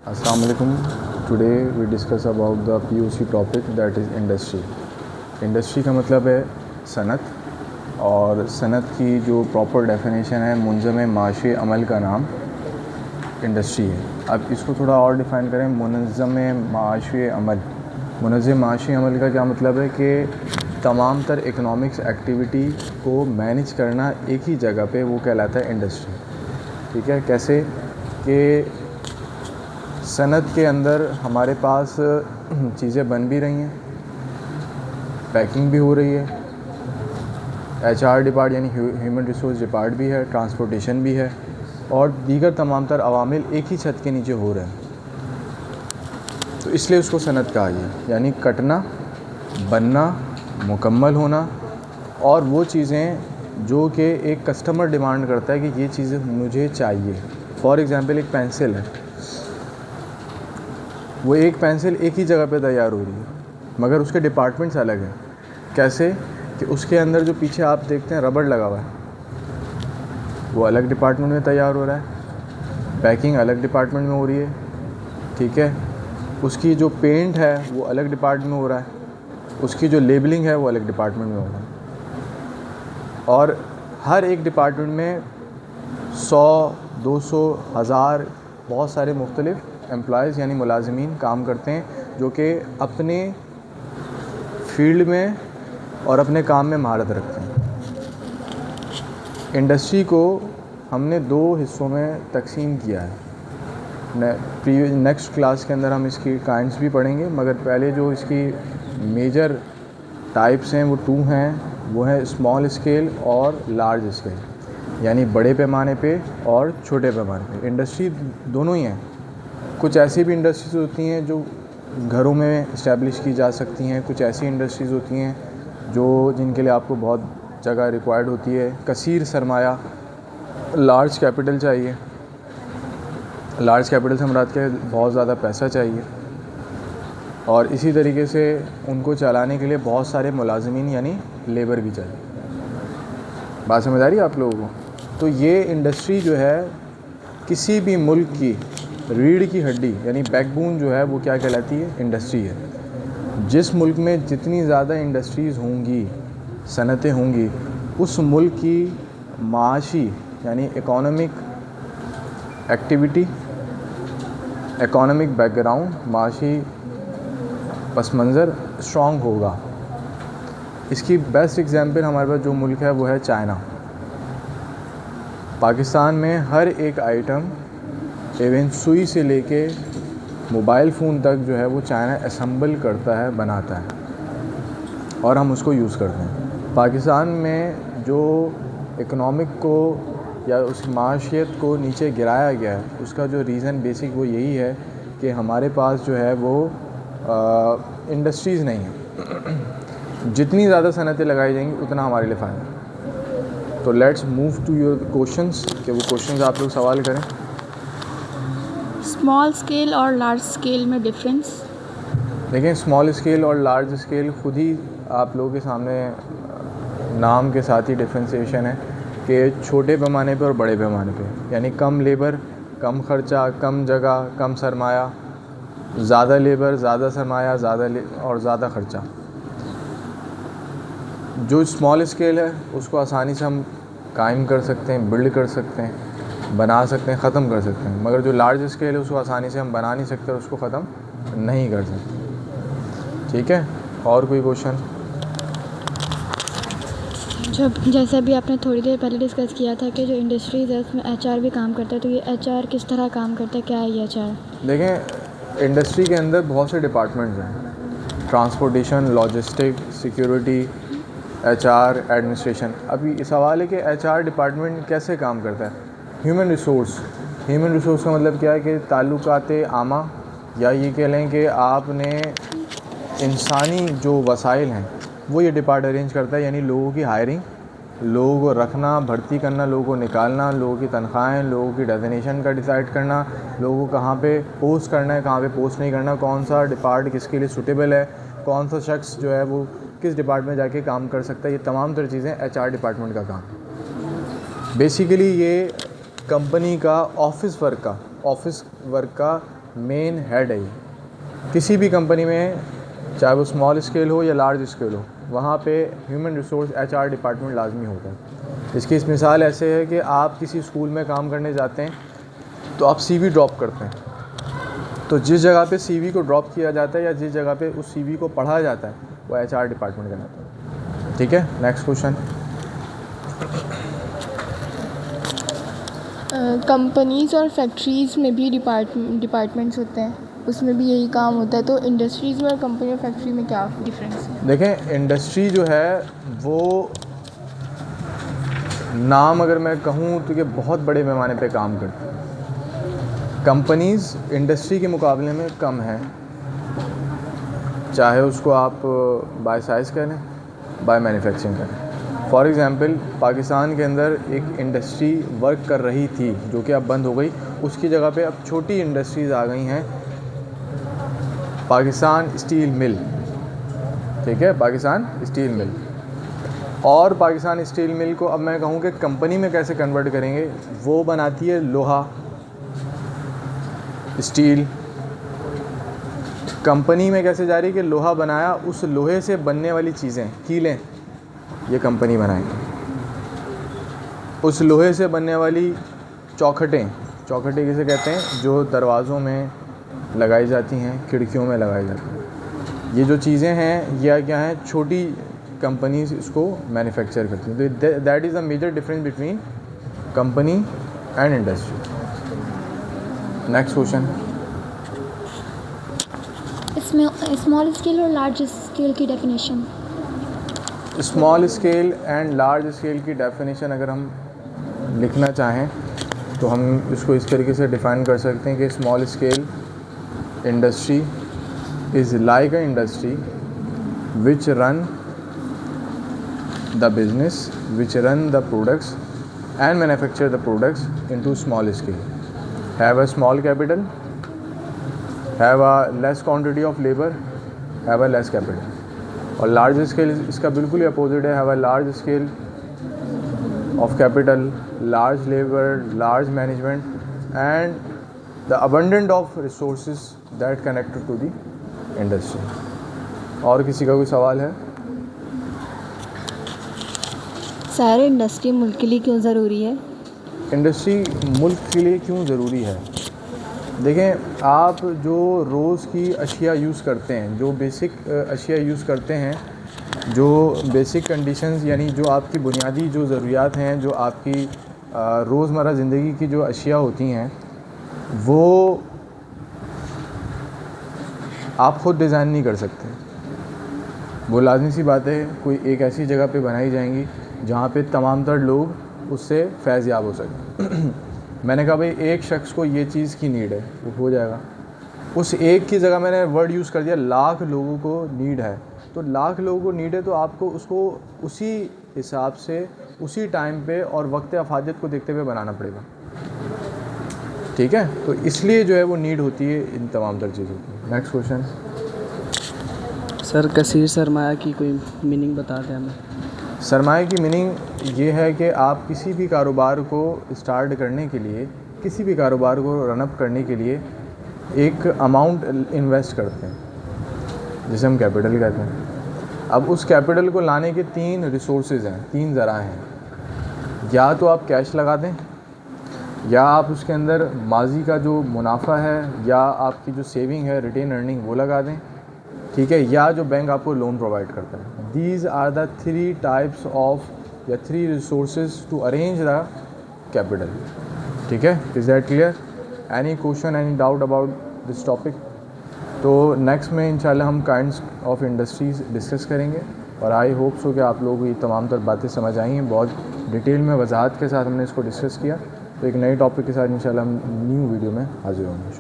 Assalamu alaikum. Today we discuss about the POC topic that is industry. Industry का मतलब है सनत, और सनत की जो प्रॉपर डेफिनेशन है मुंज़म माशी अमल का नाम इंडस्ट्री है। अब इसको थोड़ा और डिफ़ाइन करें, मुनज़्ज़म माशी अमल। मुनज़्ज़म माशी अमल का क्या मतलब है कि तमाम तर इकनॉमिक्स एक्टिविटी को मैनेज करना एक ही जगह पे, वो कहलाता है इंडस्ट्री। ठीक है, कैसे कि सनत के अंदर हमारे पास चीज़ें बन भी रही हैं, पैकिंग भी हो रही है, HR डिपार्ट यानी ह्यूमन रिसोर्स डिपार्ट भी है, ट्रांसपोर्टेशन भी है, और दीगर तमाम तर अवामिल एक ही छत के नीचे हो रहे हैं। तो इसलिए उसको सनत कहा गया, यानी कटना, बनना, मुकम्मल होना, और वो चीज़ें जो कि एक कस्टमर डिमांड करता है कि ये चीज़ें मुझे चाहिए। फॉर एग्ज़ाम्पल एक पेंसिल है, वो एक पेंसिल एक ही जगह पे तैयार हो रही है, मगर उसके डिपार्टमेंट्स अलग हैं। कैसे कि उसके अंदर जो पीछे आप देखते हैं रबड़ लगा हुआ है, वो अलग डिपार्टमेंट में तैयार हो रहा है, पैकिंग अलग डिपार्टमेंट में हो रही है। ठीक है, उसकी जो पेंट है वो अलग डिपार्टमेंट में हो रहा है, उसकी जो लेबलिंग है वो अलग डिपार्टमेंट में हो रहा है, और हर एक डिपार्टमेंट में 100, 200, 1000 बहुत सारे मुख्तलिफ़ एम्प्लॉयज़ यानी मुलाज़मीन काम करते हैं, जो कि अपने फील्ड में और अपने काम में महारत रखते हैं। इंडस्ट्री को हमने 2 हिस्सों में तकसीम किया है। नेक्स्ट क्लास के अंदर हम इसकी काइंड्स भी पढ़ेंगे, मगर पहले जो इसकी मेजर टाइप्स हैं वो 2 हैं। वो है स्मॉल स्केल और लार्ज स्केल, यानी बड़े पैमाने पे और छोटे पैमाने पे। इंडस्ट्री दोनों ही हैं। कुछ ऐसी भी इंडस्ट्रीज़ होती हैं जो घरों में इस्टेब्लिश की जा सकती हैं, कुछ ऐसी इंडस्ट्रीज़ होती हैं जिनके लिए आपको बहुत जगह रिक्वायर्ड होती है, कसीर सरमाया, लार्ज कैपिटल चाहिए। लार्ज कैपिटल से मुराद क्या है, बहुत ज़्यादा पैसा चाहिए, और इसी तरीके से उनको चलाने के लिए बहुत सारे मुलाज़मीन यानी लेबर भी चाहिए। बात समझ आ रही है आप लोगों को? तो ये इंडस्ट्री जो है किसी भी मुल्क की रीढ़ की हड्डी यानी बैकबोन जो है वो क्या कहलाती है, इंडस्ट्री है। जिस मुल्क में जितनी ज़्यादा इंडस्ट्रीज़ होंगी, सनतें होंगी, उस मुल्क की माशी यानी इकोनॉमिक एक्टिविटी, इकोनॉमिक बैकग्राउंड, माशी पस मंज़र स्ट्रॉन्ग होगा। इसकी बेस्ट एग्जांपल हमारे पास जो मुल्क है वो है चाइना। पाकिस्तान में हर एक आइटम, इवन सुई से लेके मोबाइल फ़ोन तक जो है वो चाइना असम्बल करता है, बनाता है, और हम उसको यूज़ करते हैं। पाकिस्तान में जो इकनॉमिक को या उस माशियत को नीचे गिराया गया है, उसका जो रीज़न बेसिक वो यही है कि हमारे पास जो है वो इंडस्ट्रीज़ नहीं है। जितनी ज़्यादा सनतें लगाई जाएंगी उतना हमारे लिए फ़ायदा। तो let's move to your questions, कि वो क्वेश्चंस आप लोग सवाल करें। स्मॉल स्केल और लार्ज स्केल में डिफरेंस? देखें, स्मॉल स्केल और लार्ज स्केल खुद ही आप लोगों के सामने नाम के साथ ही डिफ्रेंसिएशन है कि छोटे पैमाने पे और बड़े पैमाने पे, यानी कम लेबर, कम ख़र्चा, कम जगह, कम सरमाया, ज़्यादा लेबर, ज़्यादा सरमाया, और ज़्यादा ख़र्चा। जो स्मॉल स्केल है उसको आसानी से हम कायम कर सकते हैं, बिल्ड कर सकते हैं, बना सकते हैं, ख़त्म कर सकते हैं, मगर जो लार्ज स्केल है उसको आसानी से हम बना नहीं सकते और उसको ख़त्म नहीं कर सकते। ठीक है, और कोई क्वेश्चन? जैसे भी आपने थोड़ी देर पहले डिस्कस किया था कि जो इंडस्ट्रीज़ है उसमें HR भी काम करता है, तो ये HR किस तरह काम करता है, क्या है ये HR? देखें, इंडस्ट्री के अंदर बहुत से डिपार्टमेंट्स हैं, transportation, logistic, security, HR, administration. अभी इस सवाल है कि HR डिपार्टमेंट कैसे काम करता है। ह्यूमन रिसोर्स का मतलब क्या है कि ताल्लुकात आमा, या ये कह लें कि आपने इंसानी जो वसाइल हैं वो ये डिपार्ट अरेंज करता है, यानी लोगों की हायरिंग, लोगों को रखना, भर्ती करना, लोगों को निकालना, लोगों की तनख्वाहें, लोगों की डेफिनेशन का डिसाइड करना, लोगों को कहाँ पे पोस्ट करना है, कहाँ पे पोस्ट नहीं करना, कौन सा डिपार्ट किसके लिए सूटेबल है, कौन सा शख्स जो है वो किस डिपार्टमेंट जाके काम कर सकता है। ये तमाम तर चीज़ें HR डिपार्टमेंट का काम है। बेसिकली ये कंपनी का ऑफिस वर्क का मेन हेड है ये। किसी भी कंपनी में, चाहे वो स्मॉल स्केल हो या लार्ज स्केल हो, वहाँ पे ह्यूमन रिसोर्स HR डिपार्टमेंट लाजमी होता है। इसकी इस मिसाल ऐसे है कि आप किसी स्कूल में काम करने जाते हैं तो आप CV ड्रॉप करते हैं, तो जिस जगह पे CV को ड्रॉप किया जाता है या जिस जगह पे उस CV को पढ़ा जाता है वो HR डिपार्टमेंट कहलाता है। ठीक है, नेक्स्ट क्वेश्चन। कंपनीज़ और फैक्ट्रीज़ में भी डिपार्टमेंट्स होते हैं, उसमें भी यही काम होता है, तो इंडस्ट्रीज़ में और कंपनी और फैक्ट्री में क्या डिफरेंस है? देखें, इंडस्ट्री जो है वो नाम अगर मैं कहूँ तो ये बहुत बड़े पैमाने पे काम करती है। कंपनीज़ इंडस्ट्री के मुकाबले में कम है, चाहे उसको आप बाय साइज़ कह लें, बाय मैन्युफैक्चरिंग करें। फॉर एग्ज़ाम्पल, पाकिस्तान के अंदर एक इंडस्ट्री वर्क कर रही थी जो कि अब बंद हो गई, उसकी जगह पे अब छोटी इंडस्ट्रीज़ आ गई हैं। पाकिस्तान स्टील मिल, ठीक है, पाकिस्तान स्टील मिल। और पाकिस्तान स्टील मिल को अब मैं कहूँ कि कंपनी में कैसे कन्वर्ट करेंगे, वो बनाती है लोहा, स्टील। कंपनी में कैसे जा रही है कि लोहा बनाया, उस लोहे से बनने वाली चीज़ें, कीलें, ये कंपनी बनाएगी। उस लोहे से बनने वाली चौखटें, चौखटें किसे कहते हैं, जो दरवाज़ों में लगाई जाती हैं, खिड़कियों में लगाई जाती हैं। ये जो चीज़ें हैं यह क्या हैं, छोटी कंपनीज इसको मैन्युफैक्चर करती हैं। तो that is the major difference between company and industry. Next question. Small scale और लार्ज स्केल की definition. Small scale and large scale की डेफिनेशन अगर हम लिखना चाहें तो हम इसको इस तरीके से डिफ़ाइन कर सकते हैं कि small scale industry is like a industry which run the business, which run the products and manufacture the products into small scale, have a small capital, have a less quantity of labor, have a less capital. और large scale इसका बिल्कुल ही opposite है, have a large scale of capital, large labour, large management and the abundant of resources that connected to the industry. और किसी का कोई सवाल है? सर, इंडस्ट्री मुल्क के लिए क्यों ज़रूरी है? इंडस्ट्री मुल्क के लिए क्यों ज़रूरी है? देखें, आप जो रोज़ की अशिया यूज़ करते हैं, जो बेसिक अशिया यूज़ करते हैं, जो बेसिक कंडीशंस यानी जो आपकी बुनियादी जो ज़रूरियात हैं, जो आपकी रोज़मर्रा ज़िंदगी की जो अशिया होती हैं, वो आप ख़ुद डिज़ाइन नहीं कर सकते। वो लाज़मी सी बात है, कोई एक ऐसी जगह पे बनाई जाएंगी जहाँ पे तमाम तर लोग उससे फैज़ याब हो सकें। मैंने कहा भाई एक शख्स को ये चीज़ की नीड है, वो हो जाएगा। उस एक की जगह मैंने वर्ड यूज़ कर दिया, लाख लोगों को नीड है, तो लाख लोगों को नीड है तो आपको उसको उसी हिसाब से, उसी टाइम पे और वक्त अफाजत को देखते हुए बनाना पड़ेगा। ठीक है, तो इसलिए जो है वो नीड होती है इन तमाम तर चीज़ों की। Next question. सर, कसीर सरमाया की कोई मीनिंग बता दें हमें। सरमाए की मीनिंग ये है कि आप किसी भी कारोबार को स्टार्ट करने के लिए, किसी भी कारोबार को रनअप करने के लिए एक अमाउंट इन्वेस्ट करते हैं, जिसे हम कैपिटल कहते हैं। अब उस कैपिटल को लाने के 3 रिसोर्सेज हैं, 3 ज़राए हैं। या तो आप कैश लगा दें, या आप उसके अंदर माजी का जो मुनाफा है या आपकी जो सेविंग है, रिटेन अर्निंग, वो लगा दें। ठीक है, या जो बैंक आपको लोन प्रोवाइड करता है। These are the 3 types of या 3 resources to arrange the capital. ठीक है, is that clear? Any question, any doubt about this topic? तो नेक्स्ट में इंशाल्लाह हम काइंड्स ऑफ इंडस्ट्रीज़ डिस्कस करेंगे और आई होप सो कि आप लोगों को ये तमाम तर बातें समझ आई हैं। बहुत डिटेल में वजाहत के साथ हमने इसको डिस्कस किया। तो एक नए टॉपिक के साथ इंशाल्लाह हम न्यू वीडियो में हाजिर होंगे।